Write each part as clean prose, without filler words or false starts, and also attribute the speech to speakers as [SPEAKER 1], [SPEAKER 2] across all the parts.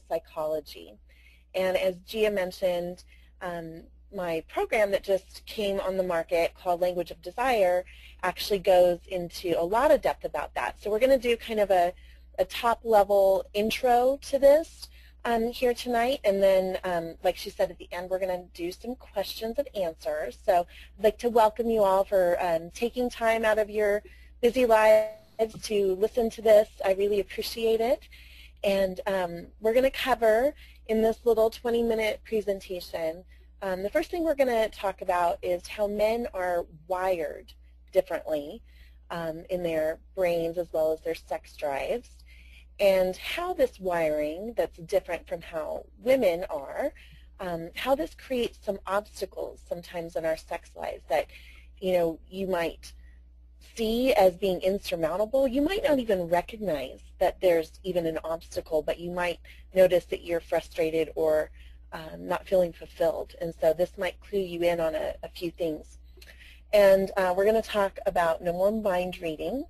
[SPEAKER 1] psychology. And as Gia mentioned, my program that just came on the market called Language of Desire actually goes into a lot of depth about that. So we're going to do kind of a top-level intro to this here tonight, and then, like she said at the end, we're going to do some questions and answers. So I'd like to welcome you all for taking time out of your busy lives to listen to this. I really appreciate it. And we're going to cover in this little 20-minute presentation, the first thing we're going to talk about is how men are wired differently in their brains as well as their sex drives, and how this wiring that's different from how women are, how this creates some obstacles sometimes in our sex lives that, you know, you might see as being insurmountable. You might not even recognize that there's even an obstacle, but you might notice that you're frustrated or not feeling fulfilled. And so this might clue you in on a few things. And we're going to talk about no more mind reading.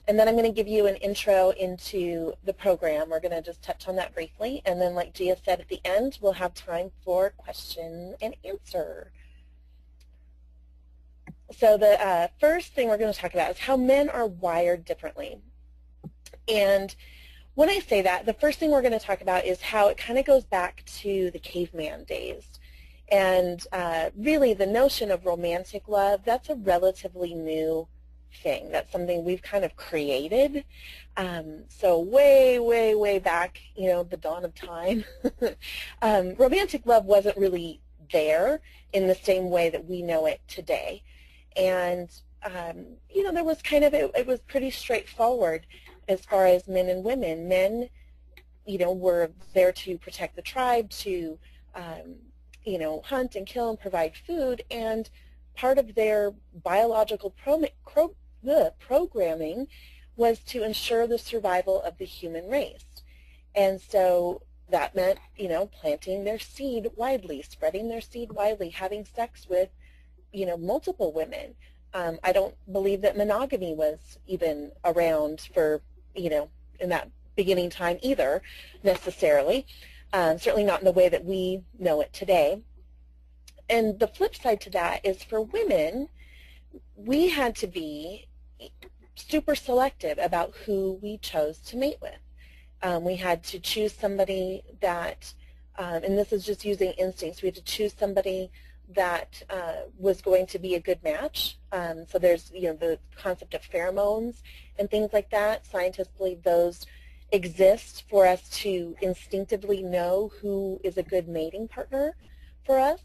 [SPEAKER 1] And then I'm going to give you an intro into the program. We're going to just touch on that briefly. And then, like Gia said at the end, we'll have time for question and answer. So the first thing we're going to talk about is how men are wired differently. And when I say that, the first thing we're going to talk about is how it kind of goes back to the caveman days. And really the notion of romantic love, that's a relatively new thing. That's something we've kind of created. So way, way, way back, you know, the dawn of time, romantic love wasn't really there in the same way that we know it today. And, you know, there was kind of, it was pretty straightforward as far as men and women. Men, you know, were there to protect the tribe, to, you know, hunt and kill and provide food, and part of their biological programming was to ensure the survival of the human race. And so that meant, you know, planting their seed widely, spreading their seed widely, having sex with, you know, multiple women. I don't believe that monogamy was even around for, you know, in that beginning time either, necessarily. Certainly not in the way that we know it today. And the flip side to that is for women, we had to be super selective about who we chose to mate with. We had to choose somebody that, and this is just using instincts, we had to choose somebody that was going to be a good match. So there's, you know, the concept of pheromones and things like that. Scientists believe those exist for us to instinctively know who is a good mating partner for us.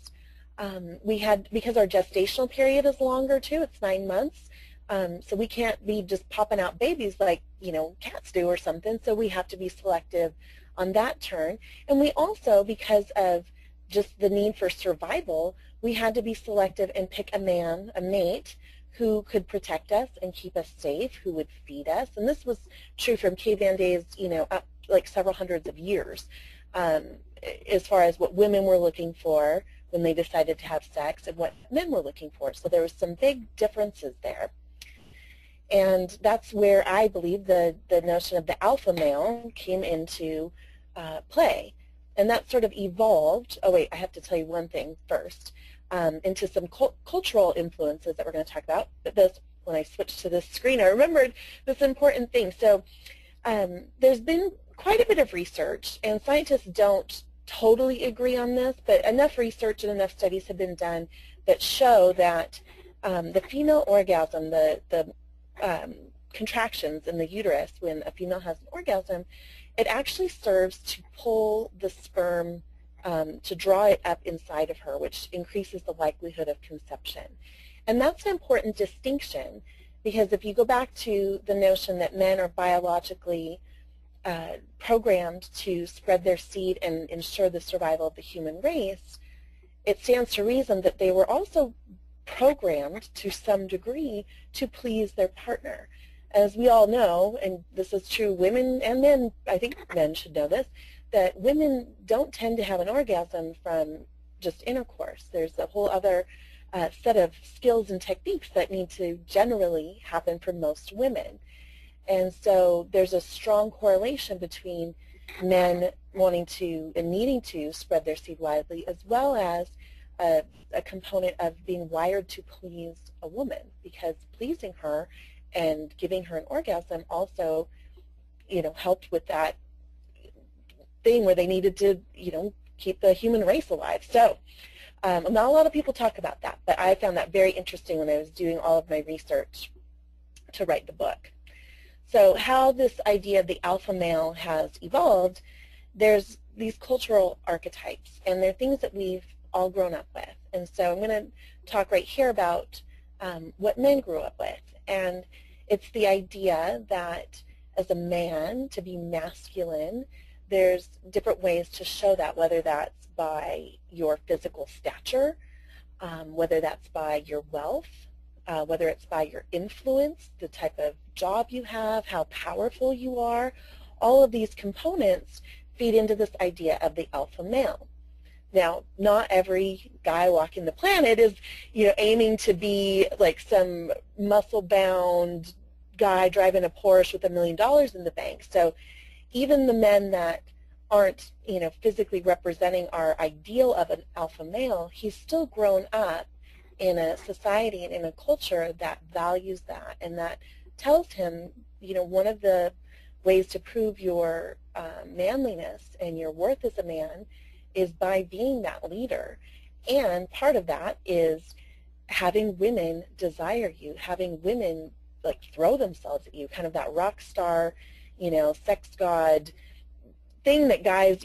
[SPEAKER 1] We had, because our gestational period is longer too, it's 9 months, so we can't be just popping out babies like, you know, cats do or something, so we have to be selective on that turn. And we also, because of just the need for survival, we had to be selective and pick a man, a mate, who could protect us and keep us safe, who would feed us. And this was true from caveman days, you know, up like several hundreds of years, as far as what women were looking for when they decided to have sex and what men were looking for. So there was some big differences there. And that's where I believe the notion of the alpha male came into play. And that sort of evolved, oh wait, I have to tell you one thing first, into some cultural influences that we're going to talk about. But this, when I switched to this screen, I remembered this important thing. So there's been quite a bit of research, and scientists don't totally agree on this, but enough research and enough studies have been done that show that the female orgasm, the contractions in the uterus when a female has an orgasm, it actually serves to pull the sperm, to draw it up inside of her, which increases the likelihood of conception. And that's an important distinction, because if you go back to the notion that men are biologically programmed to spread their seed and ensure the survival of the human race, it stands to reason that they were also programmed to some degree to please their partner. As we all know, and this is true women and men, I think men should know this, that women don't tend to have an orgasm from just intercourse. There's a whole other set of skills and techniques that need to generally happen for most women. And so there's a strong correlation between men wanting to and needing to spread their seed widely, as well as a component of being wired to please a woman, because pleasing her and giving her an orgasm also, helped with that thing where they needed to, keep the human race alive. So not a lot of people talk about that, but I found that very interesting when I was doing all of my research to write the book. So how this idea of the alpha male has evolved, there's these cultural archetypes, and they're things that we've all grown up with. And so I'm going to talk right here about what men grew up with. And it's the idea that as a man, to be masculine, there's different ways to show that, whether that's by your physical stature, whether that's by your wealth, whether it's by your influence, the type of job you have, how powerful you are. All of these components feed into this idea of the alpha male. Now, not every guy walking the planet is, aiming to be like some muscle-bound guy driving a Porsche with $1 million in the bank. So even the men that aren't, physically representing our ideal of an alpha male, he's still grown up in a society and in a culture that values that, and that tells him, one of the ways to prove your manliness and your worth as a man is by being that leader. And part of that is having women desire you, having women like throw themselves at you, kind of that rock star, sex god thing that guys,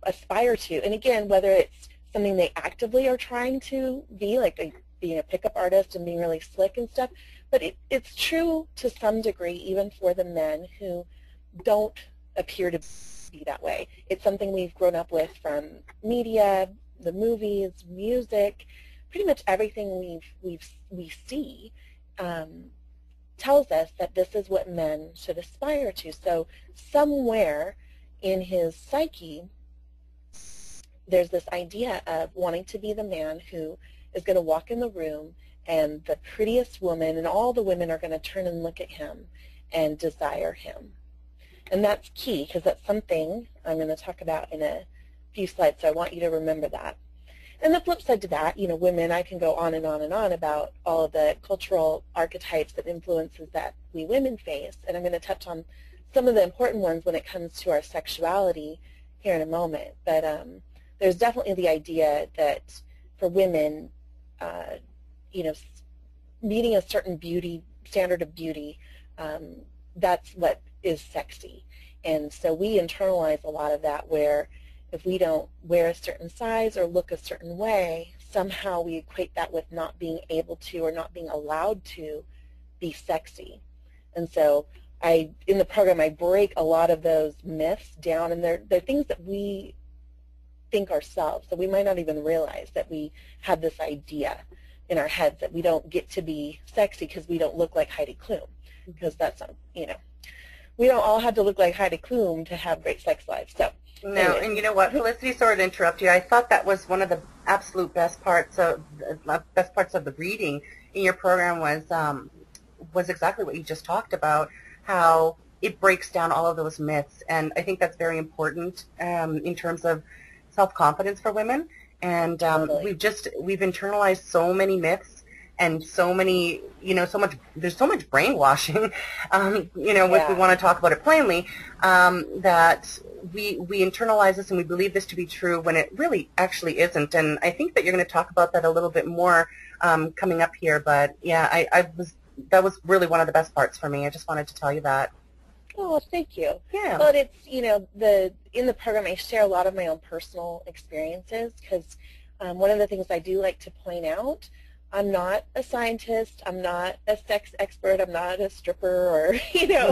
[SPEAKER 1] aspire to. And again, whether it's something they actively are trying to be, like being a pickup artist and being really slick and stuff, but it's true to some degree even for the men who don't appear to be that way. It's something we've grown up with from media, the movies, music, pretty much everything we see tells us that this is what men should aspire to. So somewhere in his psyche, there's this idea of wanting to be the man who is going to walk in the room and the prettiest woman and all the women are going to turn and look at him and desire him. And that's key, because that's something I'm going to talk about in a few slides, so I want you to remember that. And the flip side to that, women, I can go on and on and on about all of the cultural archetypes and influences that we women face, and I'm going to touch on some of the important ones when it comes to our sexuality here in a moment. But there's definitely the idea that for women, meeting a certain standard of beauty, that's what is sexy. And so we internalize a lot of that, where if we don't wear a certain size or look a certain way, somehow we equate that with not being able to or not being allowed to be sexy. And so in the program, I break a lot of those myths down, and they're things that we think ourselves, so we might not even realize that we have this idea in our heads that we don't get to be sexy because we don't look like Heidi Klum, because that's not, we don't all have to look like Heidi Klum to have great sex lives. So
[SPEAKER 2] no, anyway. And you know what, Felicity, sorry to interrupt you. I thought that was one of the absolute best parts of the reading in your program was exactly what you just talked about, how it breaks down all of those myths, and I think that's very important in terms of self-confidence for women. And
[SPEAKER 1] Totally.
[SPEAKER 2] we've internalized so many myths and so many, there's so much brainwashing, if we want to talk about it plainly, that we internalize this and we believe this to be true when it really actually isn't. And I think that you're going to talk about that a little bit more coming up here. But yeah, that was really one of the best parts for me. I just wanted to tell you that.
[SPEAKER 1] Oh, thank you.
[SPEAKER 2] Yeah.
[SPEAKER 1] Well, it's, in the program I share a lot of my own personal experiences, because one of the things I do like to point out, I'm not a scientist, I'm not a sex expert, I'm not a stripper or,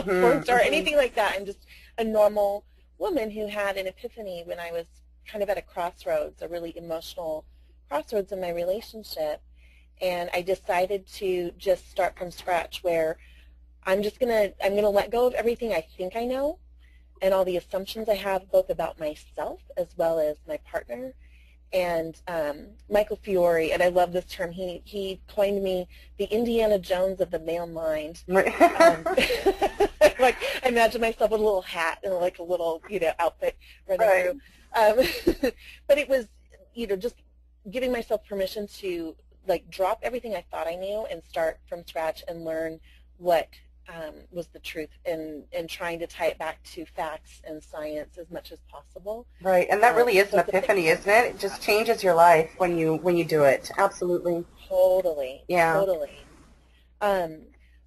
[SPEAKER 1] porn star, anything like that. I'm just a normal woman who had an epiphany when I was kind of at a crossroads, a really emotional crossroads in my relationship, and I decided to just start from scratch, where I'm gonna let go of everything I think I know and all the assumptions I have both about myself as well as my partner. And Michael Fiore, and I love this term, he coined me the Indiana Jones of the male mind. Like, I imagine myself with a little hat and like a little, outfit running through. But it was, just giving myself permission to like drop everything I thought I knew and start from scratch and learn what was the truth, and trying to tie it back to facts and science as much as possible.
[SPEAKER 2] Right, and that really is an epiphany, isn't it? It just changes your life when you do it. Absolutely.
[SPEAKER 1] Totally.
[SPEAKER 2] Yeah.
[SPEAKER 1] Totally.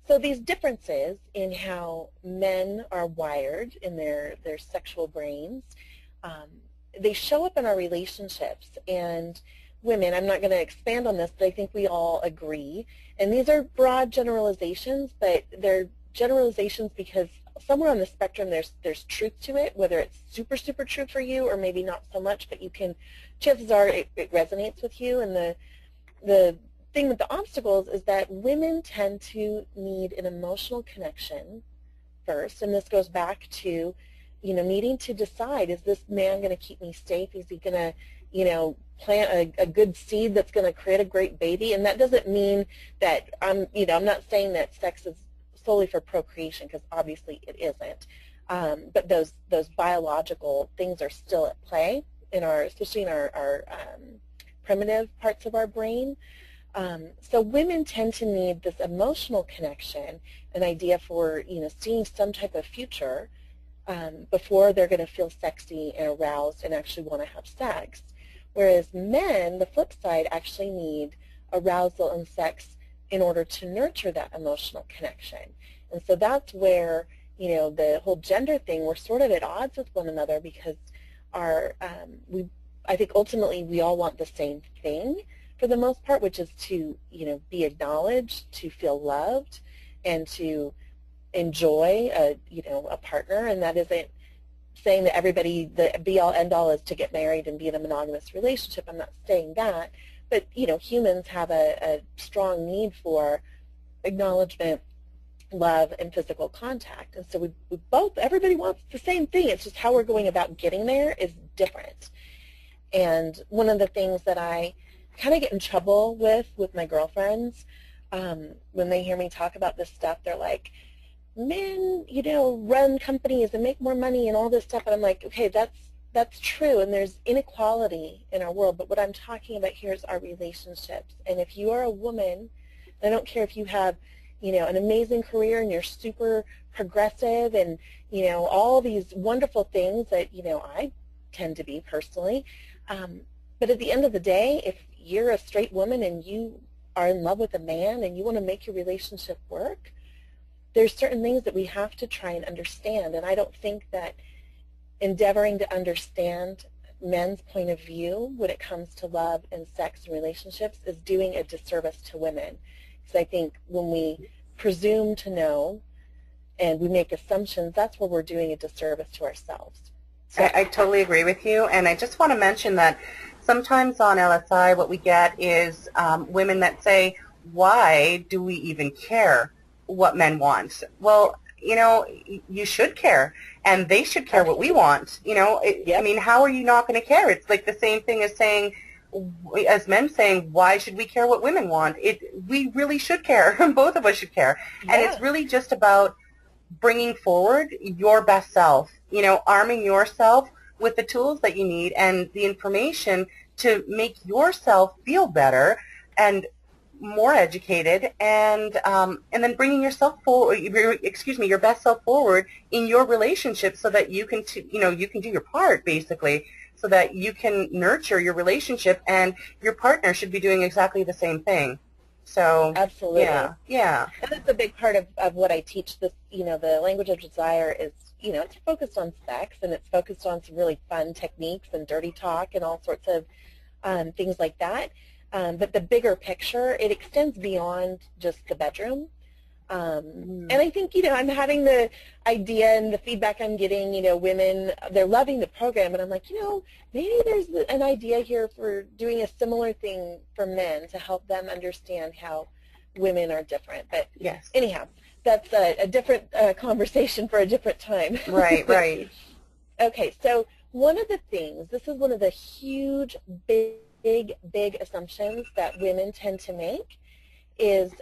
[SPEAKER 1] So these differences in how men are wired in their sexual brains, they show up in our relationships. And women, I'm not going to expand on this, but I think we all agree. And these are broad generalizations, but they're generalizations because somewhere on the spectrum there's truth to it, whether it's super, super true for you or maybe not so much, but chances are it resonates with you. And the thing with the obstacles is that women tend to need an emotional connection first, and this goes back to, needing to decide, is this man going to keep me safe? Is he going to, plant a good seed that's going to create a great baby? And that doesn't mean that I'm not saying that sex is solely for procreation, because obviously it isn't. But those biological things are still at play especially in our primitive parts of our brain. So women tend to need this emotional connection, an idea for, seeing some type of future before they're going to feel sexy and aroused and actually want to have sex. Whereas men, the flip side, actually need arousal and sex in order to nurture that emotional connection. And so that's where, the whole gender thing, we're sort of at odds with one another, because I think ultimately we all want the same thing for the most part, which is to, be acknowledged, to feel loved, and to enjoy a partner. And that isn't saying that everybody, the be-all, end-all is to get married and be in a monogamous relationship. I'm not saying that. But, humans have a strong need for acknowledgement, love, and physical contact. And so everybody wants the same thing. It's just how we're going about getting there is different. And one of the things that I kind of get in trouble with my girlfriends, when they hear me talk about this stuff, they're like, men, run companies and make more money and all this stuff. And I'm like, okay, that's true, and there's inequality in our world, but what I'm talking about here is our relationships. And if you are a woman, I don't care if you have, an amazing career and you're super progressive and, all these wonderful things that, I tend to be personally, but at the end of the day, if you're a straight woman and you are in love with a man and you want to make your relationship work, there's certain things that we have to try and understand. And I don't think that endeavoring to understand men's point of view when it comes to love and sex and relationships is doing a disservice to women. Because I think when we presume to know and we make assumptions, that's where we're doing a disservice to ourselves. So
[SPEAKER 2] I totally agree with you, and I just want to mention that sometimes on LSI what we get is women that say, why do we even care what men want? Well, you should care, and they should care what we want. I mean, how are you not going to care? It's like the same thing as men saying, why should we care what women want? We really should care. Both of us should care. Yeah. And it's really just about bringing forward your best self, arming yourself with the tools that you need and the information to make yourself feel better and more educated, and then bringing yourself forward, your best self forward in your relationship, so that you can do your part, basically, so that you can nurture your relationship, and your partner should be doing exactly the same thing. So
[SPEAKER 1] absolutely,
[SPEAKER 2] yeah.
[SPEAKER 1] And that's a big part of what I teach. This, the language of desire is, it's focused on sex, and it's focused on some really fun techniques and dirty talk and all sorts of things like that. But the bigger picture, it extends beyond just the bedroom. And I think, I'm having the idea and the feedback I'm getting, women, they're loving the program, and I'm like, maybe there's an idea here for doing a similar thing for men to help them understand how women are different. But
[SPEAKER 2] yes,
[SPEAKER 1] anyhow, that's a different conversation for a different time.
[SPEAKER 2] Right.
[SPEAKER 1] Okay, so one of the things, this is one of the huge, big assumptions that women tend to make is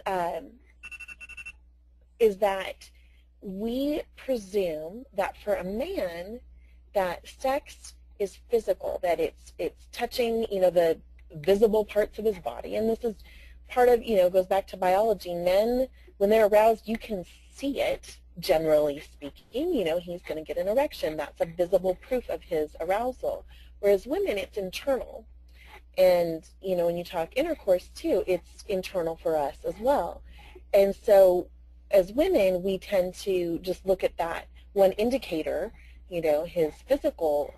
[SPEAKER 1] that we presume that for a man, that sex is physical, that it's touching, the visible parts of his body. And this is part of, goes back to biology. Men, when they're aroused, you can see it, generally speaking. He's going to get an erection. That's a visible proof of his arousal. Whereas women, it's internal. And, when you talk intercourse, too, it's internal for us as well. And so as women, we tend to just look at that one indicator, his physical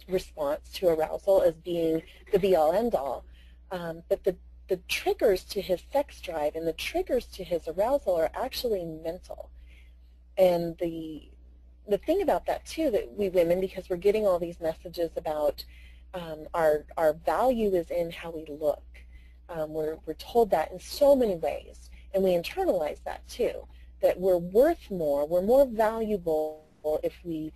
[SPEAKER 1] response to arousal as being the be-all, end-all. But the triggers to his sex drive and the triggers to his arousal are actually mental. And the thing about that, too, that we women, because we're getting all these messages about our value is in how we look. We're told that in so many ways. And we internalize that, too, that we're worth more, we're more valuable if we,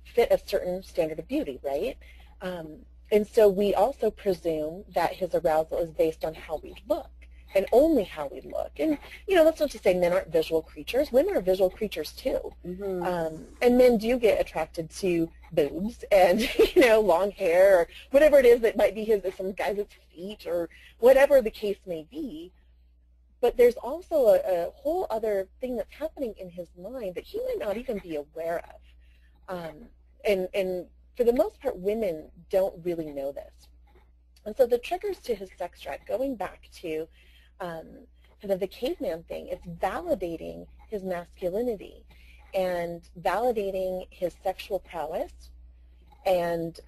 [SPEAKER 1] fit a certain standard of beauty, right? And so we also presume that his arousal is based on how we look, and only how we look. And, that's not to say men aren't visual creatures. Women are visual creatures, too. Mm-hmm. And men do get attracted to boobs and, long hair, or whatever it is that might be some guy's feet, or whatever the case may be. But there's also a whole other thing that's happening in his mind that he might not even be aware of. And for the most part, women don't really know this. And so the triggers to his sex drive, going back to kind of the caveman thing, it's validating his masculinity and validating his sexual prowess, and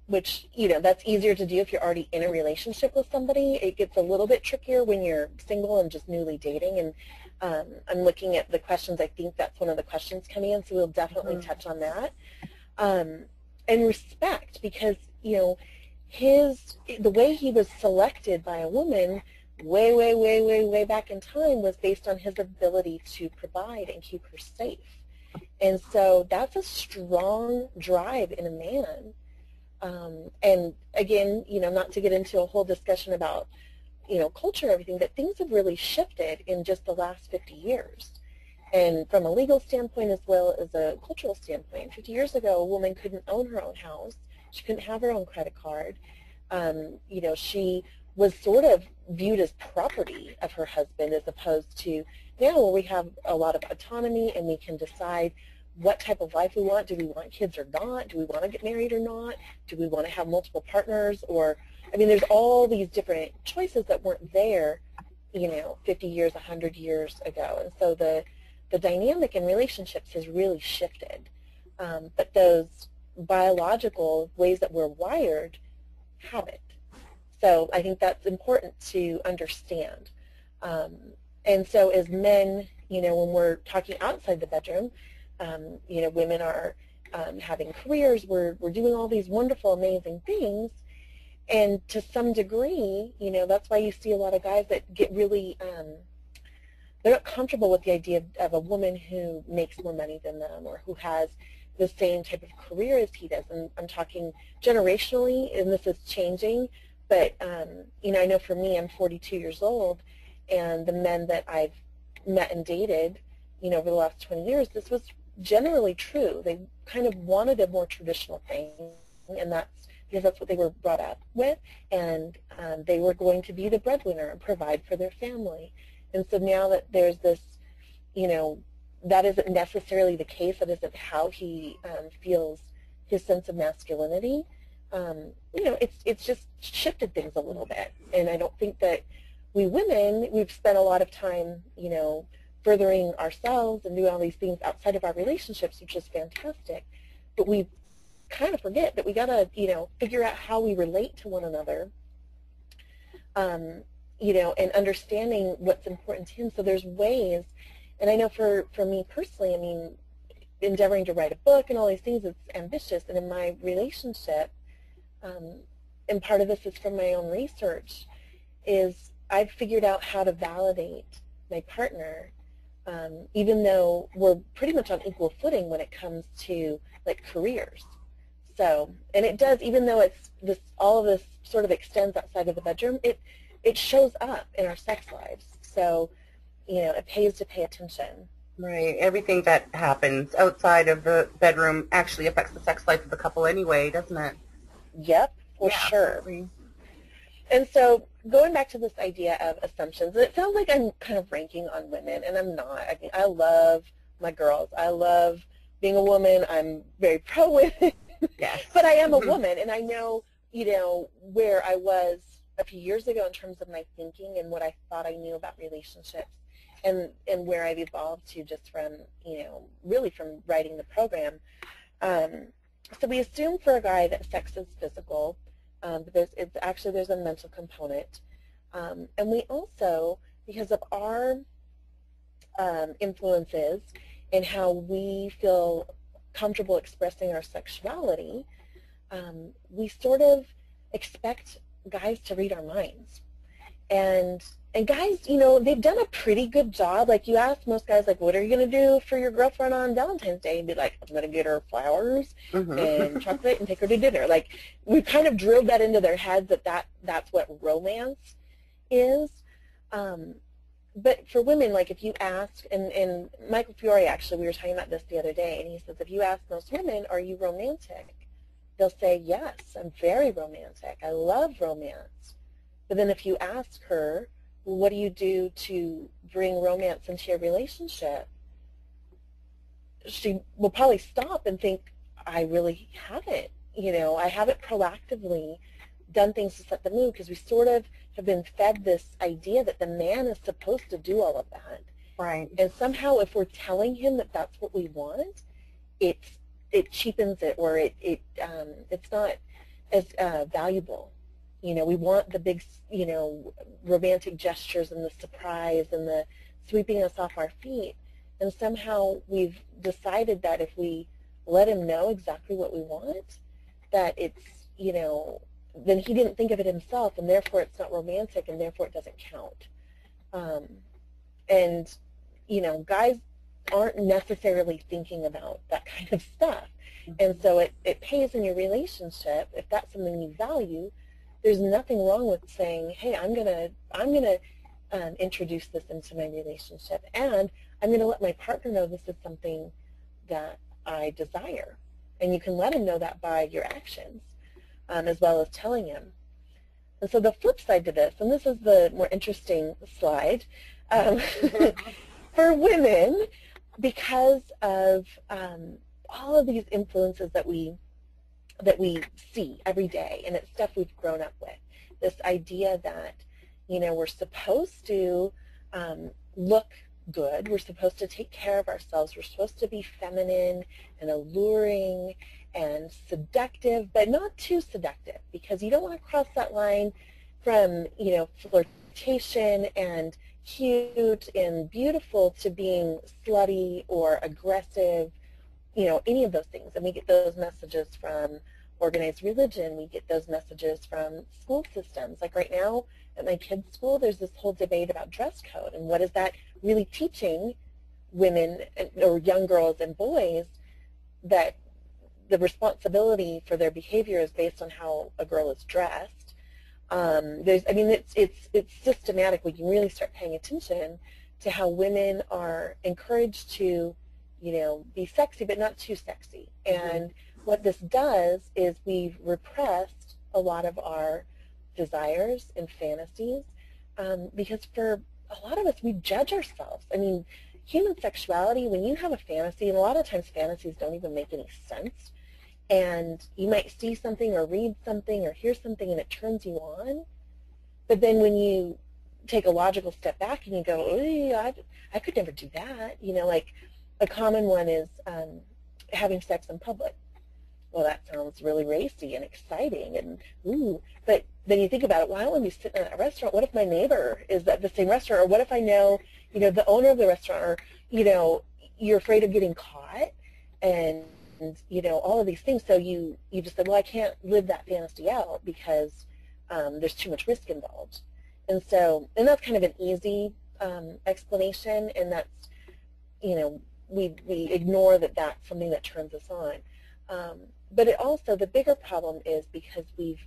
[SPEAKER 1] which, that's easier to do if you're already in a relationship with somebody. It gets a little bit trickier when you're single and just newly dating. And I'm looking at the questions. I think that's one of the questions coming in, so we'll definitely touch on that. And respect, because, the way he was selected by a woman way back in time was based on his ability to provide and keep her safe. And so that's a strong drive in a man. And again, not to get into a whole discussion about, culture and everything, but things have really shifted in just the last 50 years. And from a legal standpoint as well as a cultural standpoint, 50 years ago, a woman couldn't own her own house. She couldn't have her own credit card. She was sort of viewed as property of her husband, as opposed to now where we have a lot of autonomy and we can decide what type of life we want. Do we want kids or not? Do we want to get married or not? Do we want to have multiple partners? Or, there's all these different choices that weren't there, 50 years, 100 years ago. And so the dynamic in relationships has really shifted. But those biological ways that we're wired haven't. So I think that's important to understand. And so as men, when we're talking outside the bedroom, women are having careers, we're doing all these wonderful, amazing things. And to some degree, that's why you see a lot of guys that get really, they're not comfortable with the idea of a woman who makes more money than them or who has the same type of career as he does. And I'm talking generationally, and this is changing. But, I know for me, I'm 42 years old, and the men that I've met and dated, over the last 20 years, this was generally true. They kind of wanted a more traditional thing, and that's because that's what they were brought up with, and they were going to be the breadwinner and provide for their family. And so now that there's this, that isn't necessarily the case, that isn't how he feels his sense of masculinity, it's just shifted things a little bit. And I don't think that we women, we've spent a lot of time, furthering ourselves and doing all these things outside of our relationships, which is fantastic. But we kind of forget that we got to, figure out how we relate to one another, and understanding what's important to him. So there's ways, and I know for me personally, endeavoring to write a book and all these things, it's ambitious. And in my relationship, and part of this is from my own research, is I've figured out how to validate my partner, even though we're pretty much on equal footing when it comes to careers. So, and it does, even though all of this sort of extends outside of the bedroom, it shows up in our sex lives. So, it pays to pay attention.
[SPEAKER 2] Right. Everything that happens outside of the bedroom actually affects the sex life of the couple anyway, doesn't it?
[SPEAKER 1] Yep, for
[SPEAKER 2] Yeah,
[SPEAKER 1] sure.
[SPEAKER 2] absolutely.
[SPEAKER 1] And so going back to this idea of assumptions, it sounds like I'm kind of ranking on women, and I'm not. I mean, I love my girls. I love being a woman. I'm very pro women,
[SPEAKER 2] Yes.
[SPEAKER 1] but I am a woman, and I know, where I was a few years ago in terms of my thinking and what I thought I knew about relationships, and where I've evolved to just from, really from writing the program. Um, so we assume for a guy that sex is physical, but there's a mental component, and we also, because of our influences and how we feel comfortable expressing our sexuality, we sort of expect guys to read our minds. And and guys, they've done a pretty good job. Like, you ask most guys, like, what are you going to do for your girlfriend on Valentine's Day? And be like, I'm going to get her flowers and
[SPEAKER 2] Mm-hmm.
[SPEAKER 1] chocolate and take her to dinner. Like, we've kind of drilled that into their heads that's what romance is. Um, but for women, like, if you ask, and Michael Fiore, actually, we were talking about this the other day, and he says, if you ask most women, are you romantic? They'll say, yes, I'm very romantic. I love romance. But then if you ask her, well, what do you do to bring romance into your relationship? She will probably stop and think, I really haven't. I haven't proactively done things to set the mood, because we sort of have been fed this idea that the man is supposed to do all of that.
[SPEAKER 2] Right.
[SPEAKER 1] And somehow if we're telling him that that's what we want, it cheapens it, or it's not as valuable. We want the big, romantic gestures and the surprise and the sweeping us off our feet. And somehow we've decided that if we let him know exactly what we want, that it's, then he didn't think of it himself, and therefore it's not romantic, and therefore it doesn't count. Um, and, guys aren't necessarily thinking about that kind of stuff. And so it pays in your relationship. If that's something you value, there's nothing wrong with saying, hey, I'm gonna introduce this into my relationship, and I'm gonna let my partner know this is something that I desire. And you can let him know that by your actions, as well as telling him. And so the flip side to this, and this is the more interesting slide, for women, because of all of these influences that we see every day, and it's stuff we've grown up with. This idea that, we're supposed to look good, we're supposed to take care of ourselves, we're supposed to be feminine and alluring and seductive, but not too seductive, because you don't want to cross that line from, flirtation and cute and beautiful to being slutty or aggressive, any of those things. And we get those messages from organized religion. We get those messages from school systems. Like right now at my kids' school, there's this whole debate about dress code, and what is that really teaching women or young girls and boys, that the responsibility for their behavior is based on how a girl is dressed. It's systematic. We can really start paying attention to how women are encouraged to, be sexy, but not too sexy. And what this does is we've repressed a lot of our desires and fantasies, because for a lot of us, we judge ourselves. I mean, human sexuality, when you have a fantasy, and a lot of times fantasies don't even make any sense, and you might see something or read something or hear something and it turns you on, but then when you take a logical step back and you go, oh, I could never do that. Like a common one is having sex in public. Well, that sounds really racy and exciting, and ooh, but then you think about it, well, I don't want to be sitting at a restaurant. What if my neighbor is at the same restaurant? Or what if I know, the owner of the restaurant? Or, you're afraid of getting caught, and all of these things. So you just said, well, I can't live that fantasy out because there's too much risk involved. And that's kind of an easy explanation, and that's, we ignore that that's something that turns us on. But it also, the bigger problem is because we've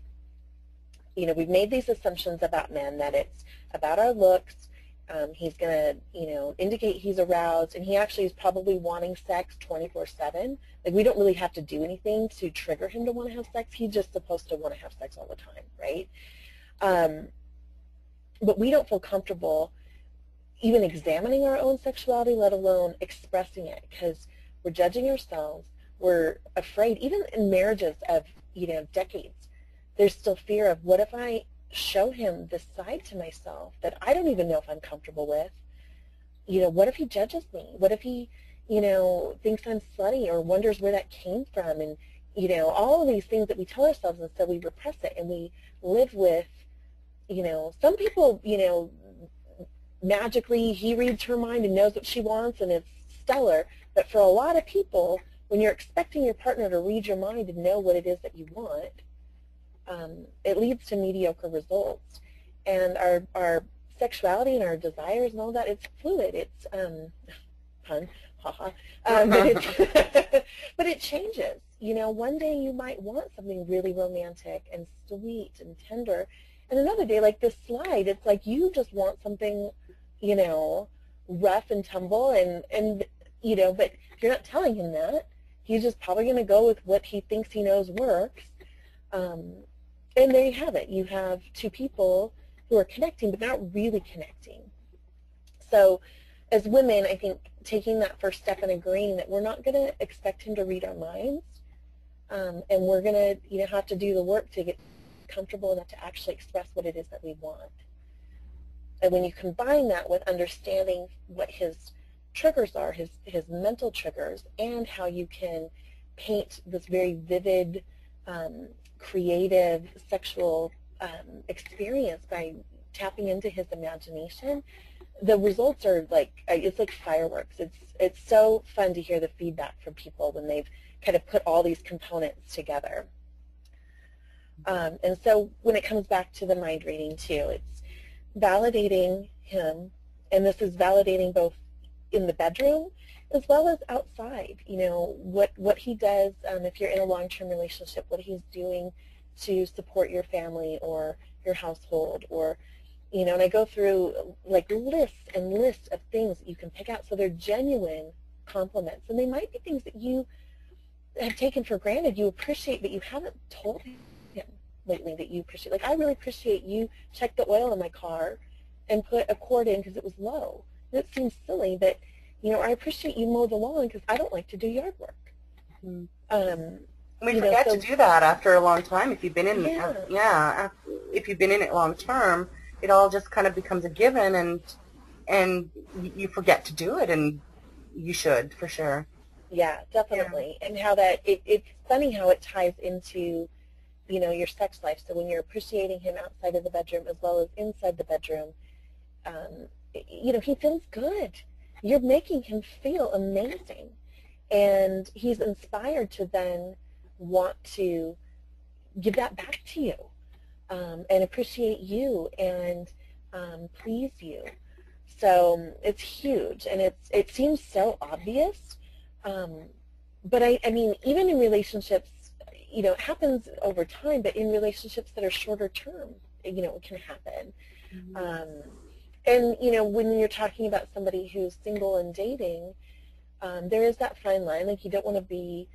[SPEAKER 1] made these assumptions about men, that it's about our looks, He's going to, indicate he's aroused, and he actually is probably wanting sex 24/7. Like, we don't really have to do anything to trigger him to want to have sex. He's just supposed to want to have sex all the time, right? But we don't feel comfortable even examining our own sexuality, let alone expressing it, because we're judging ourselves. We're afraid, even in marriages of, decades, there's still fear of, what if I show him this side to myself that I don't even know if I'm comfortable with? What if he judges me? What if he, thinks I'm slutty or wonders where that came from? And, all of these things that we tell ourselves, and so we repress it, and we live with, some people, magically he reads her mind and knows what she wants, and it's stellar. But for a lot of people, when you're expecting your partner to read your mind and know what it is that you want, it leads to mediocre results. And our sexuality and our desires and all that, it's fluid. It's, pun, haha, but it changes. One day you might want something really romantic and sweet and tender, and another day, like this slide, it's like you just want something, rough and tumble, and but you're not telling him that. He's just probably going to go with what he thinks he knows works. And there you have it. You have two people who are connecting, but not really connecting. So as women, I think taking that first step and agreeing that we're not going to expect him to read our minds, and we're going to have to do the work to get comfortable enough to actually express what it is that we want. And when you combine that with understanding what his triggers are, his mental triggers, and how you can paint this very vivid, creative sexual experience by tapping into his imagination, the results are it's like fireworks. It's so fun to hear the feedback from people when they've kind of put all these components together. And so when it comes back to the mind reading too, it's validating him, and this is validating both in the bedroom as well as outside. What he does, if you're in a long-term relationship, what he's doing to support your family or your household, or and I go through like lists and lists of things that you can pick out, so they're genuine compliments, and they might be things that you have taken for granted, you appreciate, but you haven't told him lately that you appreciate. Like, I really appreciate you checked the oil in my car and put a cord in because it was low. And it seems silly, but I appreciate you mow the lawn because I don't like to do yard work.
[SPEAKER 2] Mm-hmm. We forget to do that after a long time. If you've been in, if you've been in it long term, it all just kind of becomes a given, and you forget to do it, and you should for sure.
[SPEAKER 1] Yeah, definitely. Yeah. And how that it's funny how it ties into your sex life. So when you're appreciating him outside of the bedroom as well as inside the bedroom, he feels good. You're making him feel amazing, and he's inspired to then want to give that back to you, and appreciate you and please you. So it's huge, and it seems so obvious, but I mean, even in relationships, it happens over time, but in relationships that are shorter term, it can happen. Mm-hmm. And, when you're talking about somebody who's single and dating, there is that fine line. Like, you don't want to be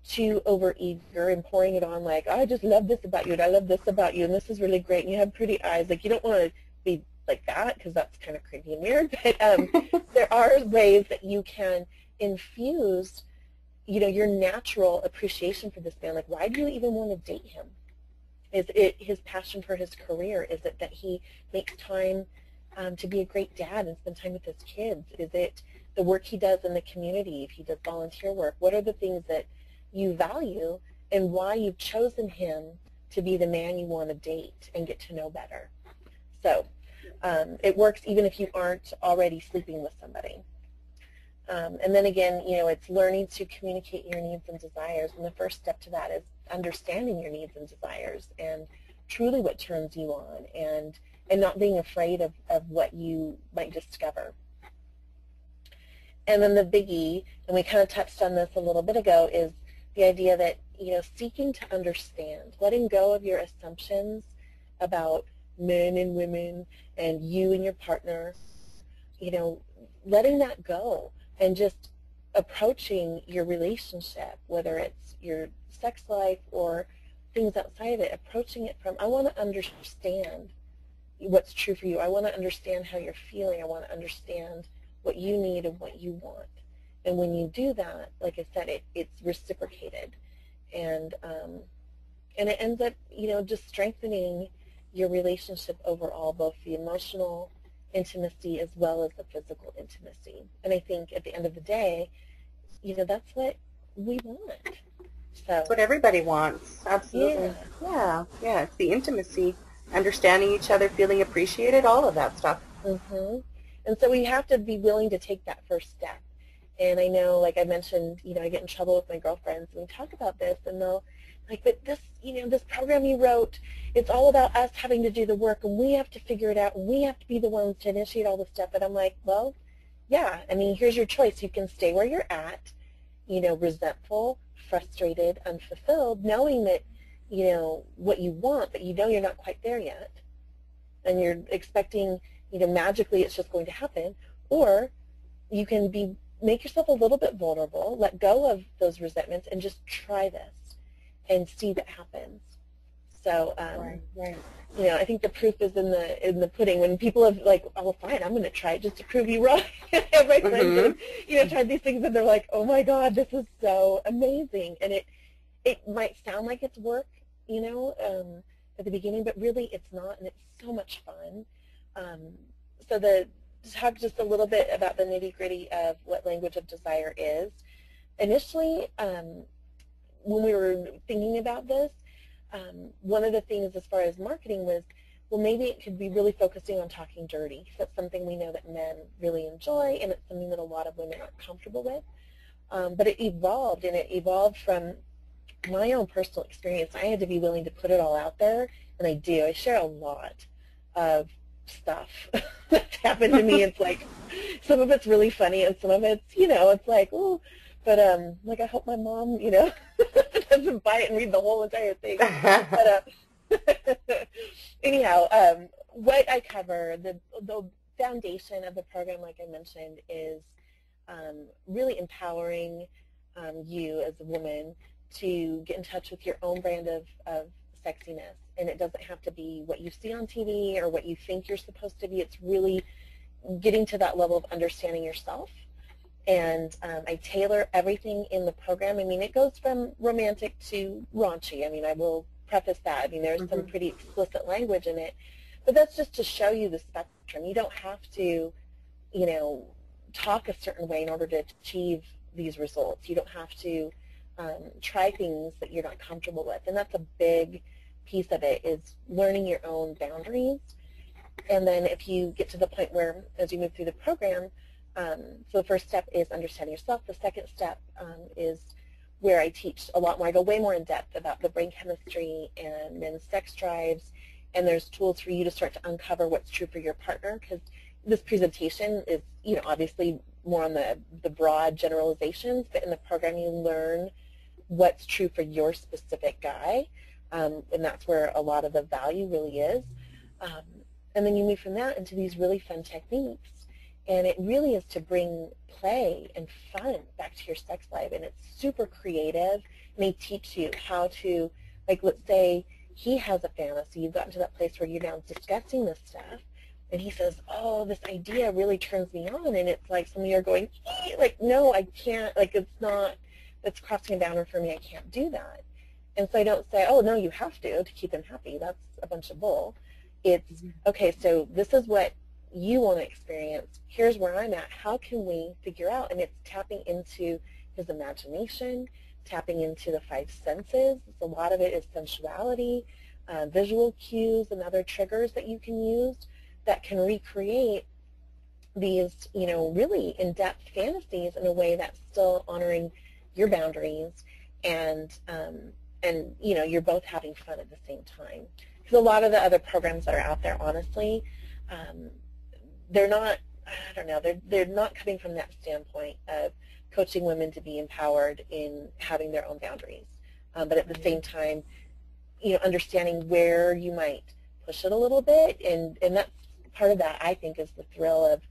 [SPEAKER 1] too over-eager and pouring it on like, oh, I just love this about you, and I love this about you, and this is really great, and you have pretty eyes. Like, you don't want to be like that, because that's kind of creepy and weird. But there are ways that you can infuse your natural appreciation for this man. Like, why do you even want to date him? Is it his passion for his career? Is it that he makes time to be a great dad and spend time with his kids? Is it the work he does in the community, if he does volunteer work? What are the things that you value, and why you've chosen him to be the man you want to date and get to know better? So it works even if you aren't already sleeping with somebody. And then again, it's learning to communicate your needs and desires. And the first step to that is understanding your needs and desires and truly what turns you on, and not being afraid of what you might discover. And then the biggie, and we kind of touched on this a little bit ago, is the idea that, seeking to understand, letting go of your assumptions about men and women and you and your partner, you know, letting that go and just approaching your relationship, whether it's your sex life or things outside of it, approaching it from, I want to understand what's true for you. I want to understand how you're feeling. I want to understand what you need and what you want. And when you do that, like I said, it's reciprocated. And it ends up, you know, just strengthening your relationship overall, both the emotional intimacy as well as the physical intimacy. And I think at the end of the day, you know, that's what we want. So
[SPEAKER 2] that's what everybody wants. Absolutely. Yeah. Yeah. It's the intimacy, understanding each other, feeling appreciated, all of that stuff.
[SPEAKER 1] Mm-hmm. And so we have to be willing to take that first step. And I know, like I mentioned, you know, I get in trouble with my girlfriends and we talk about this, and they'll like, but this, you know, this program you wrote, it's all about us having to do the work, and we have to figure it out, and we have to be the ones to initiate all this stuff. And I'm like, well, yeah, I mean, here's your choice. You can stay where you're at, you know, resentful, frustrated, unfulfilled, knowing that, you know, what you want, but you know you're not quite there yet, and you're expecting, you know, magically it's just going to happen. Or you can make yourself a little bit vulnerable, let go of those resentments, and just try this and see what happens. So,
[SPEAKER 2] right.
[SPEAKER 1] you know, I think the proof is in the pudding. When people have like, oh, fine, I'm going to try it just to prove you wrong. My friends have, you know, tried these things, and they're like, oh my God, this is so amazing. And it might sound like it's work, you know, at the beginning, but really it's not, and it's so much fun. So to talk just a little bit about the nitty-gritty of what language of desire is. Initially, when we were thinking about this, one of the things as far as marketing was, well, maybe it could be really focusing on talking dirty, because that's something we know that men really enjoy, and it's something that a lot of women aren't comfortable with. But it evolved, and it evolved from my own personal experience. I had to be willing to put it all out there, and I do. I share a lot of stuff that's happened to me. It's like, some of it's really funny, and some of it's, you know, it's like, oh, but like, I hope my mom, you know, doesn't buy it and read the whole entire thing. But anyhow, what I cover, the foundation of the program, like I mentioned, is really empowering you as a woman to get in touch with your own brand of sexiness. And it doesn't have to be what you see on TV or what you think you're supposed to be. It's really getting to that level of understanding yourself. And I tailor everything in the program. I mean, it goes from romantic to raunchy. I mean, I will preface that. I mean, there's some pretty explicit language in it. But that's just to show you the spectrum. You don't have to, you know, talk a certain way in order to achieve these results. You don't have to try things that you're not comfortable with. And that's a big piece of it, is learning your own boundaries. And then if you get to the point where, as you move through the program, so the first step is understanding yourself. The second step is where I teach a lot more. I go way more in depth about the brain chemistry and men's sex drives, and there's tools for you to start to uncover what's true for your partner, because this presentation is, you know, obviously more on the broad generalizations, but in the program you learn what's true for your specific guy, and that's where a lot of the value really is. And then you move from that into these really fun techniques. And it really is to bring play and fun back to your sex life. And it's super creative. And they teach you how to, like, let's say he has a fantasy. You've gotten to that place where you're now discussing this stuff. And he says, oh, this idea really turns me on. And it's like some of you are going, like, no, I can't. Like, it's not, that's crossing a boundary for me. I can't do that. And so I don't say, oh, no, you have to keep him happy. That's a bunch of bull. It's, okay, so this is what you want to experience. Here's where I'm at. How can we figure out? And it's tapping into his imagination, tapping into the five senses. A lot of it is sensuality, visual cues, and other triggers that you can use that can recreate these, you know, really in-depth fantasies in a way that's still honoring your boundaries, and you know, you're both having fun at the same time. Because a lot of the other programs that are out there, honestly, they're not, I don't know, they're not coming from that standpoint of coaching women to be empowered in having their own boundaries. But at the same time, you know, understanding where you might push it a little bit, and that's part of that, I think, is the thrill of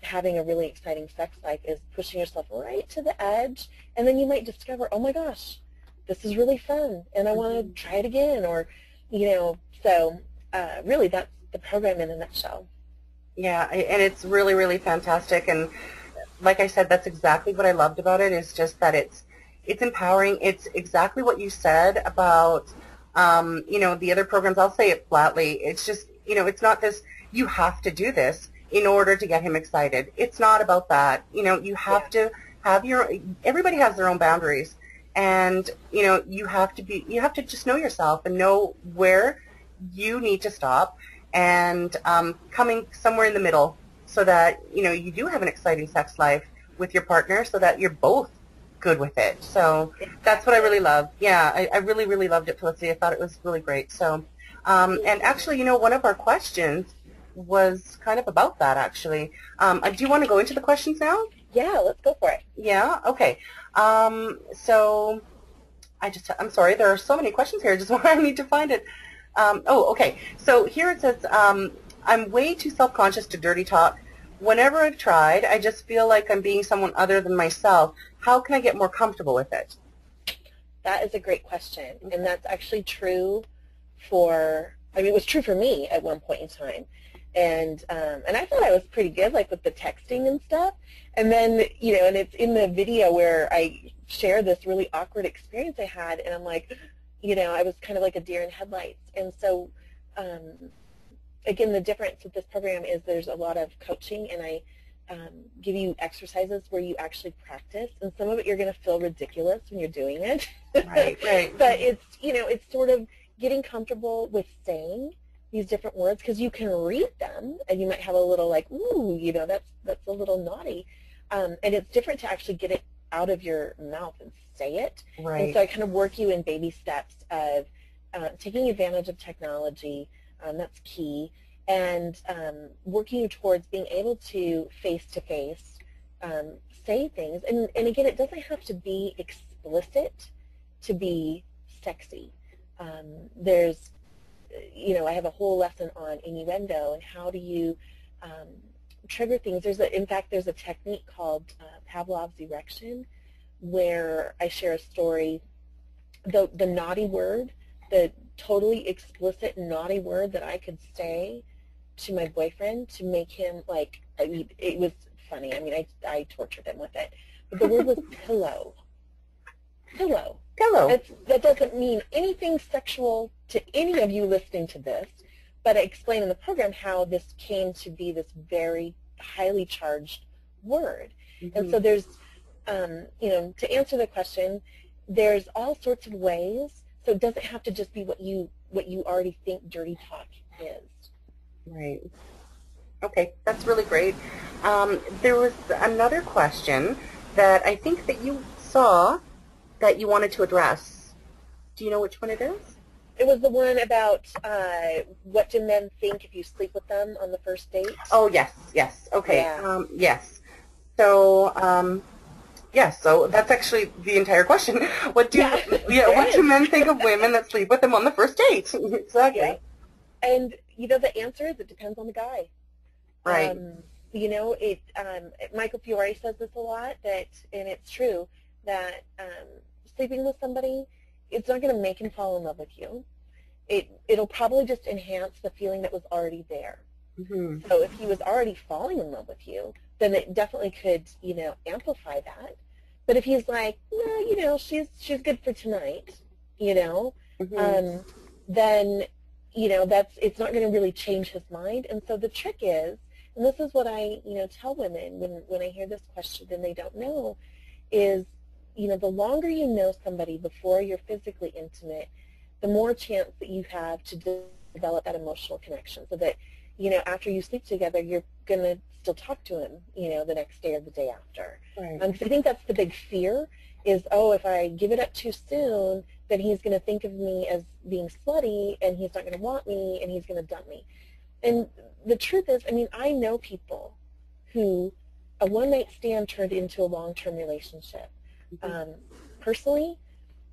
[SPEAKER 1] having a really exciting sex life is pushing yourself right to the edge, and then you might discover, oh my gosh, this is really fun, and I want to try it again, or, so really that's the program in a nutshell.
[SPEAKER 2] Yeah, and it's really, really fantastic. And like I said, that's exactly what I loved about it, is just that it's empowering. It's exactly what you said about, the other programs. I'll say it flatly. It's just, it's not this, you have to do this in order to get him excited. It's not about that. You have to have everybody has their own boundaries. And, you have to just know yourself and know where you need to stop, and coming somewhere in the middle, so that, you do have an exciting sex life with your partner, so that you're both good with it. So that's what I really love. Yeah, I really, really loved it, Felicity. I thought it was really great. So, and actually, one of our questions was kind of about that, actually. Do you want to go into the questions now?
[SPEAKER 1] Yeah, let's go for it.
[SPEAKER 2] Yeah, okay. So I'm sorry, there are so many questions here. Just I need to find it. Okay. So here it says, I'm way too self-conscious to dirty talk. Whenever I've tried, I just feel like I'm being someone other than myself. How can I get more comfortable with it?
[SPEAKER 1] That is a great question. And that's actually true it was true for me at one point in time. And I thought I was pretty good, like with the texting and stuff. And then, and it's in the video where I share this really awkward experience I had, and I'm like, I was kind of like a deer in headlights. And so, again, the difference with this program is there's a lot of coaching, and I give you exercises where you actually practice. And some of it you're going to feel ridiculous when you're doing it.
[SPEAKER 2] Right, right.
[SPEAKER 1] But it's, it's sort of getting comfortable with saying these different words, because you can read them, and you might have a little like, ooh, that's a little naughty. And it's different to actually get it out of your mouth and say it.
[SPEAKER 2] Right.
[SPEAKER 1] And so I kind of work you in baby steps of taking advantage of technology. That's key. And working you towards being able to face-to-face say things. And again, it doesn't have to be explicit to be sexy. There's, I have a whole lesson on innuendo and how do you trigger things. In fact, there's a technique called Pavlov's erection, where I share a story, the naughty word, the totally explicit naughty word that I could say to my boyfriend to make him like, it was funny. I tortured him with it. But the word was pillow. Pillow.
[SPEAKER 2] Pillow.
[SPEAKER 1] That doesn't mean anything sexual to any of you listening to this, but I explain in the program how this came to be this very highly charged word. Mm-hmm. And so there's, to answer the question, there's all sorts of ways. So it doesn't have to just be what you already think dirty talk is.
[SPEAKER 2] Right. Okay, that's really great. There was another question that I think that you saw that you wanted to address. Do you know which one it is?
[SPEAKER 1] It was the one about what do men think if you sleep with them on the first date?
[SPEAKER 2] Oh, yes. Okay. Yeah. Yes. So, yes, so that's actually the entire question. What do men think of women that sleep with them on the first date? Exactly.
[SPEAKER 1] Yeah. And, the answer is it depends on the guy.
[SPEAKER 2] Right.
[SPEAKER 1] Michael Fiore says this a lot, and it's true, that sleeping with somebody, it's not going to make him fall in love with you. It'll probably just enhance the feeling that was already there. Mm-hmm. So if he was already falling in love with you, then it definitely could, amplify that. But if he's like, no, she's good for tonight, mm-hmm. Then, it's not going to really change his mind. And so the trick is, and this is what I, tell women when I hear this question and they don't know, is, the longer you know somebody before you're physically intimate, the more chance that you have to develop that emotional connection, so that, after you sleep together, you're going to still talk to him, the next day or the day after.
[SPEAKER 2] Right.
[SPEAKER 1] Because I think that's the big fear is, if I give it up too soon, then he's going to think of me as being slutty, and he's not going to want me, and he's going to dump me. And the truth is, I know people who a one-night stand turned into a long-term relationship. Mm-hmm. Personally,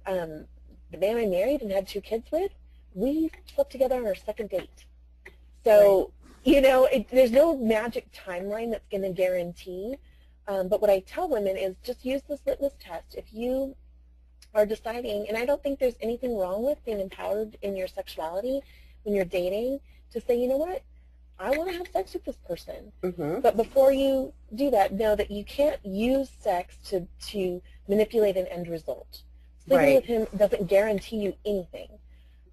[SPEAKER 1] the man I married and had 2 kids with, we slept together on our second date. So, You know, there's no magic timeline that's going to guarantee. But what I tell women is just use this litmus test. If you are deciding, and I don't think there's anything wrong with being empowered in your sexuality when you're dating, to say, you know what, I want to have sex with this person.
[SPEAKER 2] Mm-hmm.
[SPEAKER 1] But before you do that, know that you can't use sex to manipulate an end result. Sleeping with him doesn't guarantee you anything.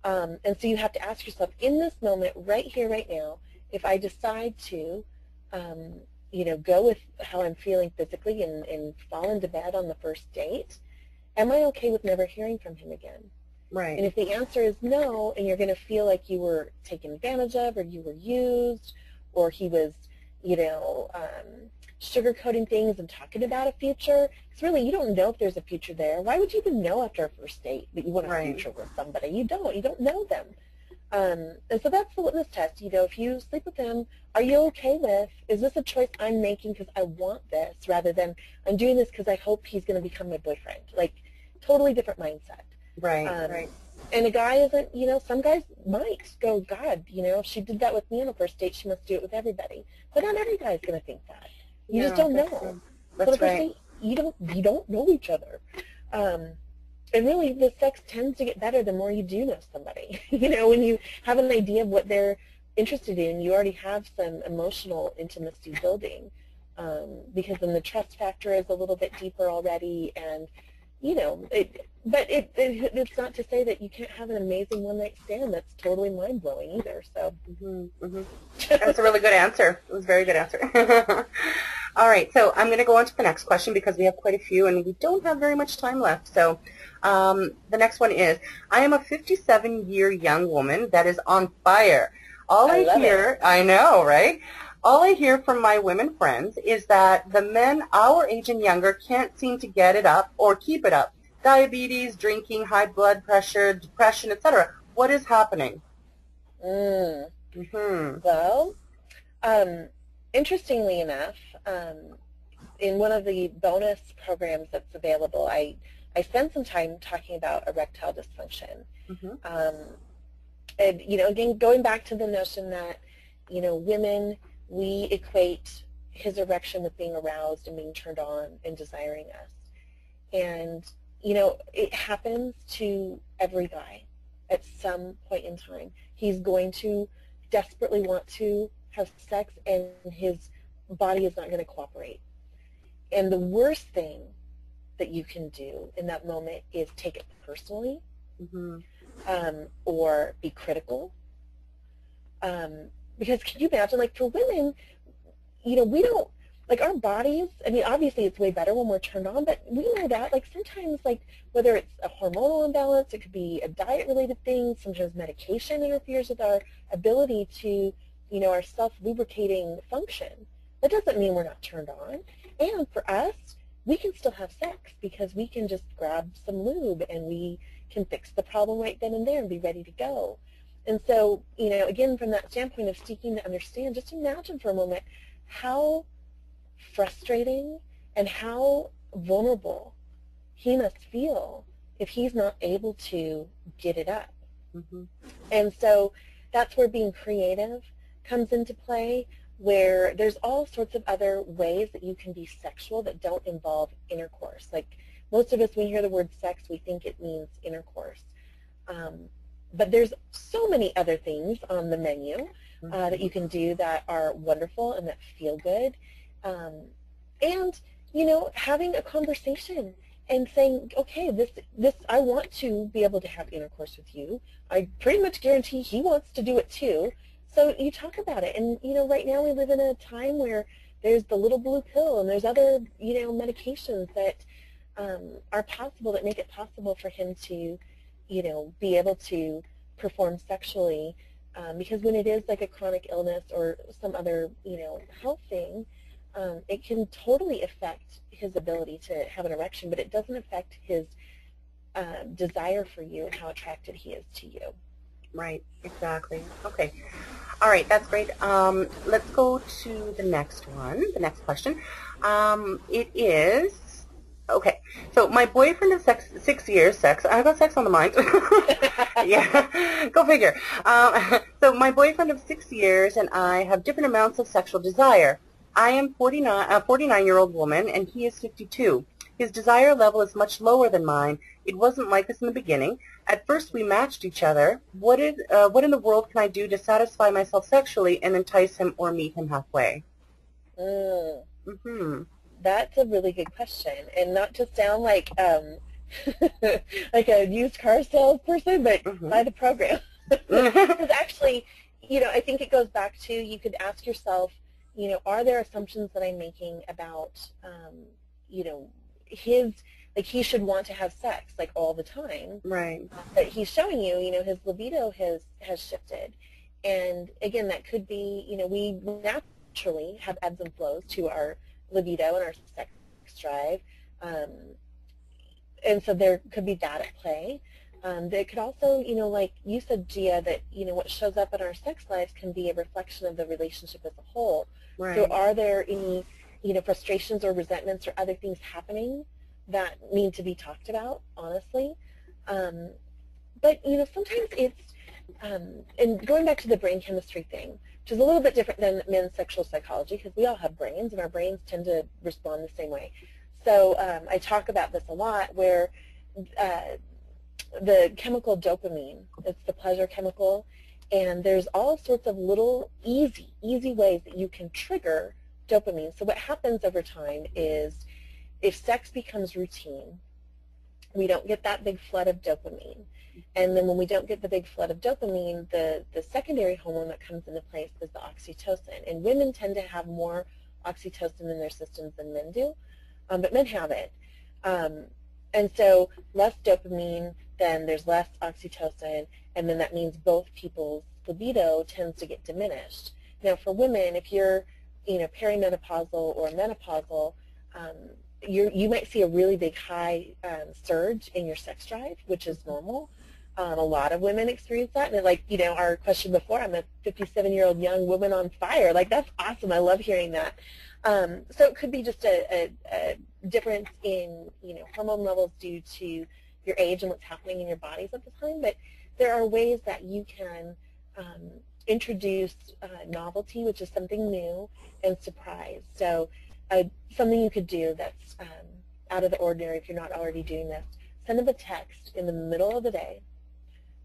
[SPEAKER 1] And so you have to ask yourself, in this moment, right here, right now, if I decide to, you know, go with how I'm feeling physically and fall into bed on the first date, am I okay with never hearing from him again?
[SPEAKER 2] Right.
[SPEAKER 1] And if the answer is no, and you're going to feel like you were taken advantage of, or you were used, or he was, you know, sugarcoating things and talking about a future, because really you don't know if there's a future there. Why would you even know after a first date that you want a future with somebody? You don't know them. And so that's the litmus test. You know, if you sleep with him, are you okay with, is this a choice I'm making because I want this, rather than I'm doing this because I hope he's going to become my boyfriend? Like, totally different mindset.
[SPEAKER 2] Right.
[SPEAKER 1] And a guy isn't, you know, some guys might go, God, you know, if she did that with me on a first date, she must do it with everybody. But not every guy's going to think that. You just don't know.
[SPEAKER 2] That's
[SPEAKER 1] so the first date, you don't know each other. And really, the sex tends to get better the more you do know somebody. You know, when you have an idea of what they're interested in, you already have some emotional intimacy building, because then the trust factor is a little bit deeper already, and you know, it's not to say that you can't have an amazing one-night stand that's totally mind-blowing either. So
[SPEAKER 2] that's a really good answer. It was a very good answer. All right, so I'm going to go on to the next question because we have quite a few and we don't have very much time left. So the next one is, I am a 57-year young woman that is on fire. All I hear, I know, right? All I hear from my women friends is that the men our age and younger can't seem to get it up or keep it up. Diabetes, drinking, high blood pressure, depression, etc. What is happening?
[SPEAKER 1] Well, interestingly enough, in one of the bonus programs that's available, I spent some time talking about erectile dysfunction. And, you know, again, going back to the notion that, you know, women, we equate his erection with being aroused and being turned on and desiring us. And, you know, it happens to every guy at some point in time. He's going to desperately want to have sex, and his body is not going to cooperate. And the worst thing that you can do in that moment is take it personally, or be critical. Because can you imagine, like, for women, you know, we don't, like, our bodies, I mean, obviously it's way better when we're turned on, but we know that, like, sometimes, like, whether it's a hormonal imbalance, it could be a diet-related thing, sometimes medication interferes with our ability to, you know, our self-lubricating function. That doesn't mean we're not turned on. And for us, we can still have sex because we can just grab some lube and we can fix the problem right then and there and be ready to go. And so, you know, again, from that standpoint of seeking to understand, just imagine for a moment how frustrating and how vulnerable he must feel if he's not able to get it up. And so that's where being creative comes into play, where there's all sorts of other ways that you can be sexual that don't involve intercourse. Like, most of us, when we hear the word sex, we think it means intercourse. But there's so many other things on the menu that you can do that are wonderful and that feel good. And, you know, having a conversation and saying, okay, this I want to be able to have intercourse with you. I pretty much guarantee he wants to do it too. So you talk about it. And, you know, right now we live in a time where there's the little blue pill and there's other, you know, medications that are possible, that make it possible for him to, you know, be able to perform sexually. Because when it is like a chronic illness or some other, you know, health thing, it can totally affect his ability to have an erection, but it doesn't affect his desire for you and how attracted he is to you.
[SPEAKER 2] Right, exactly. Okay. All right, that's great. Let's go to the next one, the next question. It is, Okay, so my boyfriend of 6 years, I got sex on the mind. Yeah, go figure. So my boyfriend of 6 years and I have different amounts of sexual desire. I am 49, a 49-year-old woman, and he is 52. His desire level is much lower than mine. It wasn't like this in the beginning. At first, we matched each other. What in the world can I do to satisfy myself sexually and entice him or meet him halfway?
[SPEAKER 1] Mm.
[SPEAKER 2] Mm-hmm.
[SPEAKER 1] That's a really good question, and not to sound like like a used car salesperson, but buy the program. Because actually, I think it goes back to, you could ask yourself, are there assumptions that I'm making about, his, like, he should want to have sex like all the time,
[SPEAKER 2] Right.
[SPEAKER 1] But he's showing you, his libido has shifted, and again, that could be, we naturally have ebbs and flows to our libido and our sex drive, and so there could be that at play. There could also, like you said, Gia, that what shows up in our sex lives can be a reflection of the relationship as a whole.
[SPEAKER 2] Right.
[SPEAKER 1] So are there any frustrations or resentments or other things happening that need to be talked about, honestly? But sometimes it's and going back to the brain chemistry thing, which is a little bit different than men's sexual psychology, because we all have brains, and our brains tend to respond the same way. So I talk about this a lot, where the chemical dopamine, it's the pleasure chemical, and there's all sorts of little easy ways that you can trigger dopamine. So what happens over time is, if sex becomes routine, we don't get that big flood of dopamine. And then when we don't get the big flood of dopamine, the secondary hormone that comes into place is the oxytocin. And women tend to have more oxytocin in their systems than men do, but men have it. And so less dopamine, then there's less oxytocin, and then that means both people's libido tends to get diminished. Now for women, if you're perimenopausal or menopausal, you might see a really big high surge in your sex drive, which is normal. A lot of women experience that, and like our question before, I'm a 57-year-old young woman on fire. Like, that's awesome. I love hearing that. So it could be just a difference in hormone levels due to your age and what's happening in your bodies at the time. But there are ways that you can introduce novelty, which is something new, and surprise. So something you could do that's out of the ordinary, if you're not already doing this, send them a text in the middle of the day,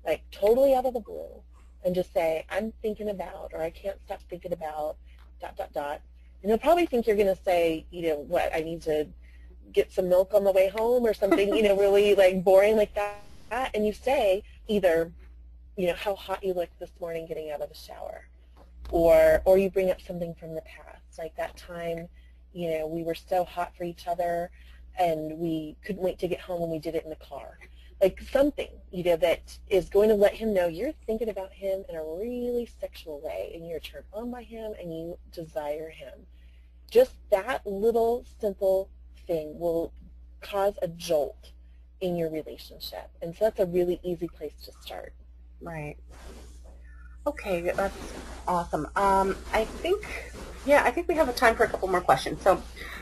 [SPEAKER 1] like totally out of the blue, and just say, I'm thinking about, or I can't stop thinking about, ... And they'll probably think you're going to say, what, I need to get some milk on the way home, or something, really like boring like that. And you say either, how hot you looked this morning getting out of the shower, or you bring up something from the past, like that time, we were so hot for each other and we couldn't wait to get home when we did it in the car. Like something, that is going to let him know you're thinking about him in a really sexual way, and you're turned on by him and you desire him. Just that little simple thing will cause a jolt in your relationship. And so that's a really easy place to start.
[SPEAKER 2] Right. Okay, that's awesome. I think we have a time for a couple more questions. So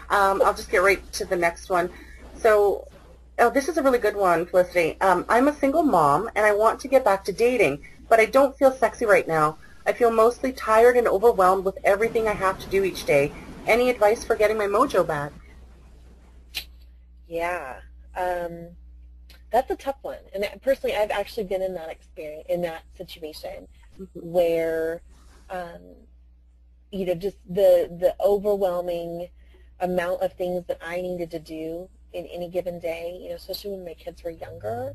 [SPEAKER 2] I'll just get right to the next one. So, this is a really good one, Felicity. I'm a single mom, and I want to get back to dating, but I don't feel sexy right now. I feel mostly tired and overwhelmed with everything I have to do each day. Any advice for getting my mojo back?
[SPEAKER 1] Yeah. That's a tough one. And personally, I've actually been in that experience, in that situation, where, just the overwhelming amount of things that I needed to do in any given day, especially when my kids were younger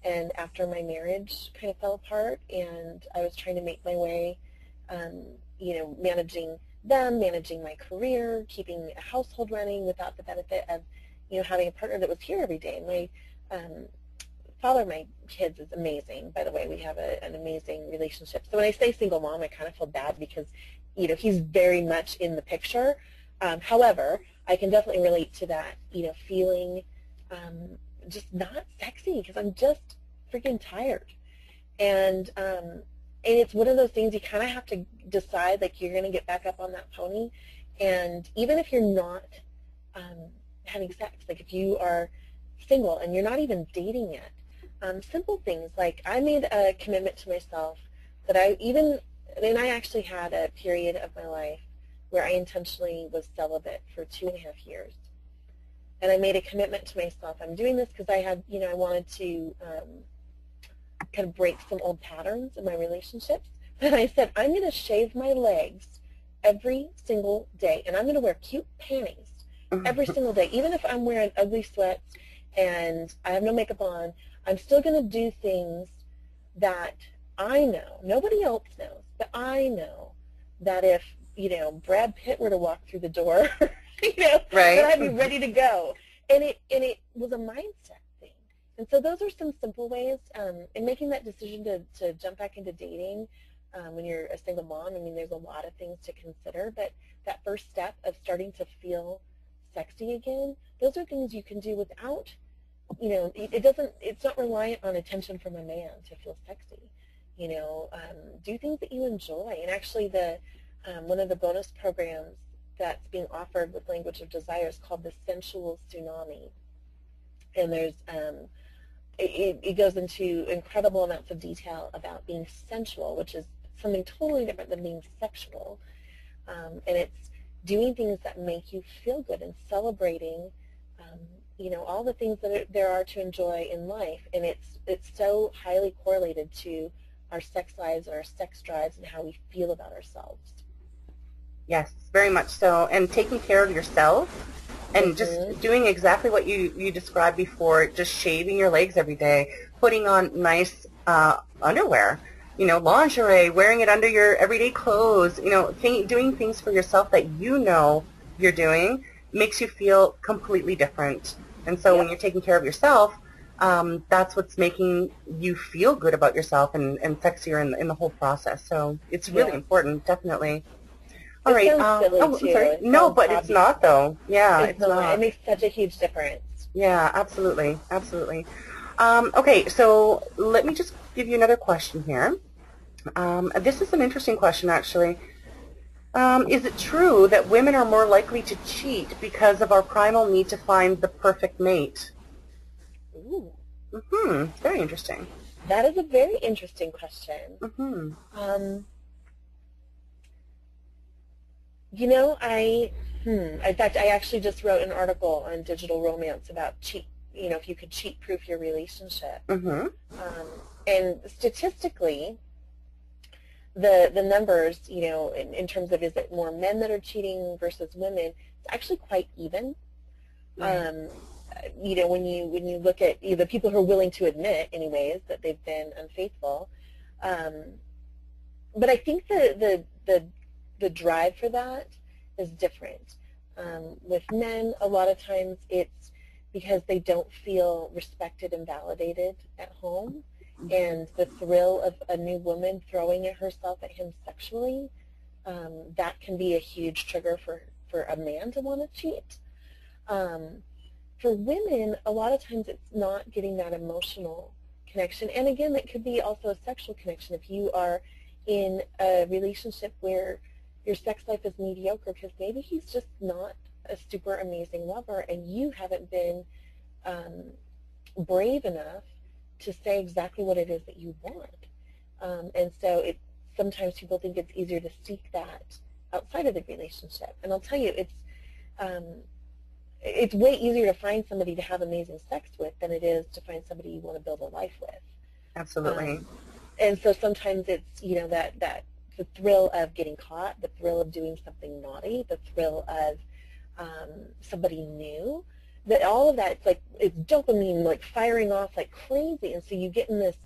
[SPEAKER 1] and after my marriage kind of fell apart, and I was trying to make my way, managing them, managing my career, keeping a household running without the benefit of, having a partner that was here every day. My father of my kids is amazing, by the way. We have an amazing relationship. So when I say single mom, I kind of feel bad because, he's very much in the picture. However, I can definitely relate to that, feeling just not sexy because I'm just freaking tired. And it's one of those things you kind of have to decide, like, you're going to get back up on that pony. And even if you're not having sex. Like if you are single and you're not even dating yet, simple things like I made a commitment to myself that and I actually had a period of my life where I intentionally was celibate for 2.5 years. And I made a commitment to myself. I'm doing this because I had, I wanted to kind of break some old patterns in my relationships. And I said, I'm going to shave my legs every single day, and I'm going to wear cute panties every single day. Even if I'm wearing ugly sweats and I have no makeup on, I'm still going to do things that I know, nobody else knows, but I know that if, Brad Pitt were to walk through the door, right, then I'd be ready to go. And it was a mindset thing. And so those are some simple ways in making that decision to jump back into dating when you're a single mom. I mean, there's a lot of things to consider, but that first step of starting to feel sexy again, those are things you can do without, it's not reliant on attention from a man to feel sexy. Do things that you enjoy. And actually one of the bonus programs that's being offered with Language of Desire is called the Sensual Tsunami. And there's it goes into incredible amounts of detail about being sensual, which is something totally different than being sexual. And it's doing things that make you feel good and celebrating, all the things that there are to enjoy in life. And it's so highly correlated to our sex lives and our sex drives and how we feel about ourselves.
[SPEAKER 2] Yes, very much so. And taking care of yourself and just doing exactly what you described before, just shaving your legs every day, putting on nice underwear, lingerie, wearing it under your everyday clothes, doing things for yourself that you're doing makes you feel completely different. And so when you're taking care of yourself, that's what's making you feel good about yourself and sexier in the whole process. So it's really important, definitely. All right.
[SPEAKER 1] Silly
[SPEAKER 2] I'm
[SPEAKER 1] too.
[SPEAKER 2] sorry. No, but it's not, though. Yeah,
[SPEAKER 1] it's not. It makes such a huge difference.
[SPEAKER 2] Yeah, absolutely. Absolutely. Okay, so let me just give you another question here. This is an interesting question, actually. Is it true that women are more likely to cheat because of our primal need to find the perfect mate?
[SPEAKER 1] Ooh.
[SPEAKER 2] Very interesting.
[SPEAKER 1] That is a very interesting question. In fact, I actually just wrote an article on digital romance about if you could cheat-proof your relationship. And statistically, the numbers, in terms of is it more men that are cheating versus women, it's actually quite even. When you look at the people who are willing to admit, anyways, that they've been unfaithful. But I think the drive for that is different. With men, a lot of times it's because they don't feel respected and validated at home, and the thrill of a new woman throwing herself at him sexually, that can be a huge trigger for a man to want to cheat. For women, a lot of times it's not getting that emotional connection, and again, it could be also a sexual connection. If you are in a relationship where your sex life is mediocre because maybe he's just not a super amazing lover and you haven't been brave enough to say exactly what it is that you want. And so sometimes people think it's easier to seek that outside of the relationship. And I'll tell you, it's way easier to find somebody to have amazing sex with than it is to find somebody you want to build a life with.
[SPEAKER 2] Absolutely.
[SPEAKER 1] And so sometimes it's, that the thrill of getting caught, the thrill of doing something naughty, the thrill of somebody new, that all of that, it's dopamine, firing off like crazy. And so you get in this,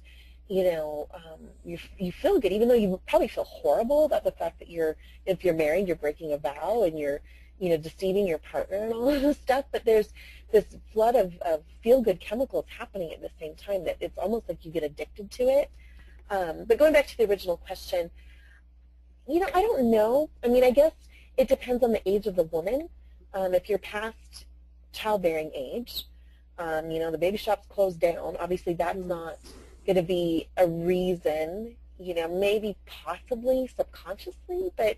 [SPEAKER 1] you feel good, even though you probably feel horrible about the fact that if you're married, you're breaking a vow and you're, deceiving your partner and all of this stuff. But there's this flood of feel-good chemicals happening at the same time that it's almost like you get addicted to it. But going back to the original question, I don't know. I mean, I guess it depends on the age of the woman. If you're past childbearing age, the baby shop's closed down. Obviously, that's not going to be a reason, maybe possibly subconsciously, but,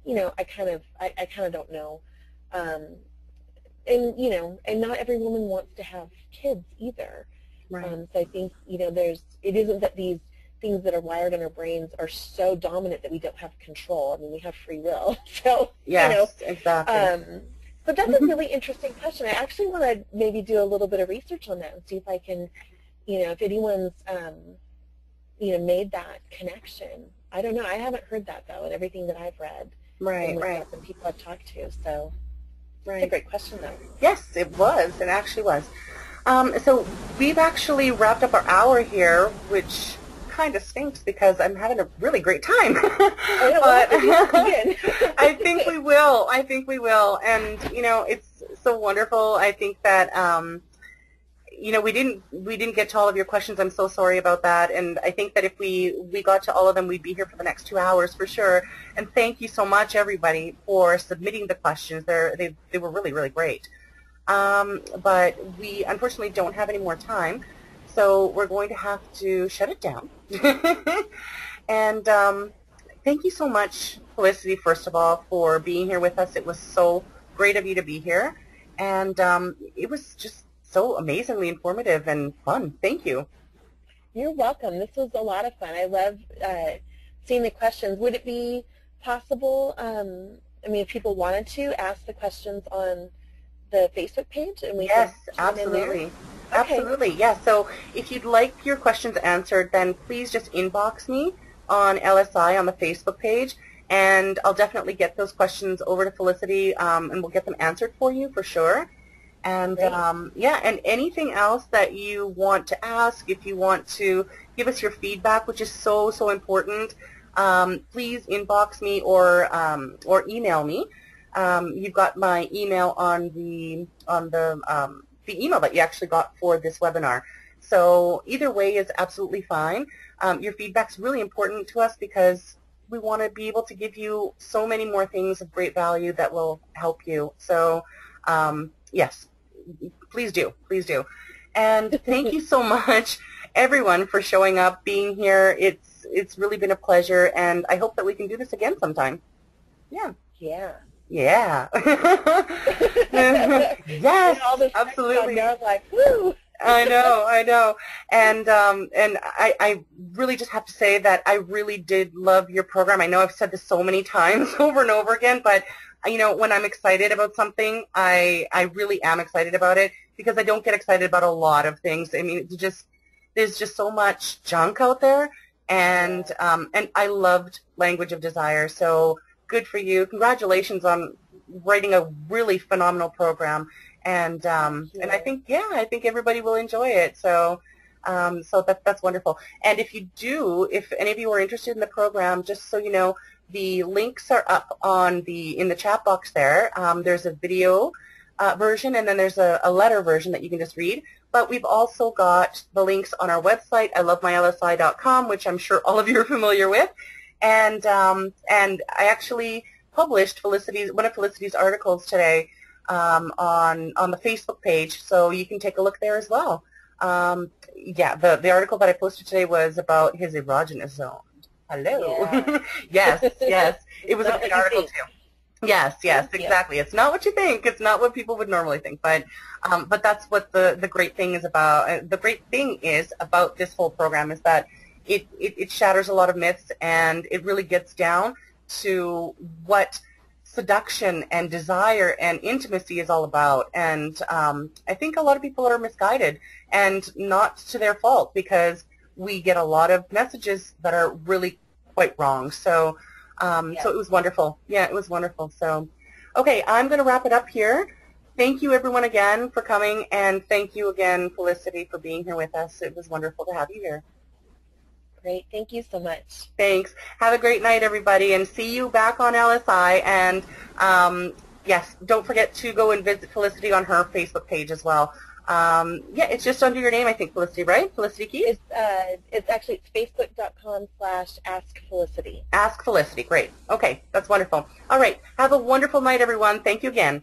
[SPEAKER 1] I kind of don't know. and you know, and not every woman wants to have kids either.
[SPEAKER 2] Right.
[SPEAKER 1] So I think, you know, it isn't that these things that are wired in our brains are so dominant that we don't have control. I mean, we have free will. So,
[SPEAKER 2] Yes,
[SPEAKER 1] you know,
[SPEAKER 2] exactly.
[SPEAKER 1] but that's a really interesting question. I actually want to maybe do a little bit of research on that and see if I can, you know, if anyone's, you know, made that connection. I don't know. I haven't heard that, though, in everything that I've read.
[SPEAKER 2] Right,
[SPEAKER 1] And
[SPEAKER 2] right.
[SPEAKER 1] the people I've talked to. So
[SPEAKER 2] Right.
[SPEAKER 1] it's a great question, though.
[SPEAKER 2] Yes, it was. It actually was. So we've actually wrapped up our hour here, which kind of stinks because I'm having a really great time.
[SPEAKER 1] I know,
[SPEAKER 2] But I think
[SPEAKER 1] okay.
[SPEAKER 2] we will. I think we will. And, you know, it's so wonderful. I think that, you know, we didn't get to all of your questions. I'm so sorry about that. And I think that if we got to all of them, we'd be here for the next 2 hours for sure. And thank you so much, everybody, for submitting the questions. They were really, really great. But we unfortunately don't have any more time, so we're going to have to shut it down. And thank you so much, Felicity, first of all, for being here with us. It was so great of you to be here, and it was just so amazingly informative and fun. Thank you.
[SPEAKER 1] You're welcome. This was a lot of fun. I love seeing the questions. Would it be possible, I mean, if people wanted to ask the questions on the Facebook page, and we
[SPEAKER 2] Yes,
[SPEAKER 1] could chime in there?
[SPEAKER 2] absolutely.
[SPEAKER 1] Okay.
[SPEAKER 2] Absolutely, yeah. So if you'd like your questions answered, then please just inbox me on LSI on the Facebook page, and I'll definitely get those questions over to Felicity, and we'll get them answered for you for sure. And yeah, and anything else that you want to ask, if you want to give us your feedback, which is so, so important, please inbox me or email me. You've got my email on the email that you actually got for this webinar. So either way is absolutely fine. Your feedback's really important to us because we want to be able to give you so many more things of great value that will help you. So yes, please do. Please do. And thank you so much, everyone, for showing up, being here. It's really been a pleasure, and I hope that we can do this again sometime. Yeah.
[SPEAKER 1] Yeah.
[SPEAKER 2] Yeah. Yes, absolutely.
[SPEAKER 1] Like, woo.
[SPEAKER 2] I know. And I really just have to say that I really did love your program. I know I've said this so many times over and over again, but you know, when I'm excited about something, I really am excited about it because I don't get excited about a lot of things. I mean, there's just so much junk out there, and I loved Language of Desire. So good for you. Congratulations on writing a really phenomenal program. And I think everybody will enjoy it. So that's wonderful. And if any of you are interested in the program, just so you know, the links are up in the chat box there. There's a video version, and then there's a letter version that you can just read. But we've also got the links on our website, ilovemylsi.com, which I'm sure all of you are familiar with. And I actually published one of Felicity's articles today on the Facebook page, so you can take a look there as well. Yeah, the article that I posted today was about his erogenous zone. Hello. Yeah. yes. It was a good article too. Yes, exactly. It's not what you think. It's not what people would normally think. But that's what the great thing is about. The great thing is about this whole program is that it shatters a lot of myths, and it really gets down to what seduction and desire and intimacy is all about. And I think a lot of people are misguided, and not to their fault, because we get a lot of messages that are really quite wrong. So so it was wonderful. Yeah, it was wonderful. So okay, I'm going to wrap it up here. Thank you everyone again for coming, and thank you again, Felicity, for being here with us. It was wonderful to have you here.
[SPEAKER 1] Great. Thank you so much.
[SPEAKER 2] Thanks. Have a great night, everybody, and see you back on LSI. And yes, don't forget to go and visit Felicity on her Facebook page as well. Yeah, it's just under your name, I think, Felicity, right? Felicity Keys?
[SPEAKER 1] It's actually facebook.com/askfelicity.
[SPEAKER 2] Ask Felicity. Great. Okay, that's wonderful. All right. Have a wonderful night, everyone. Thank you again.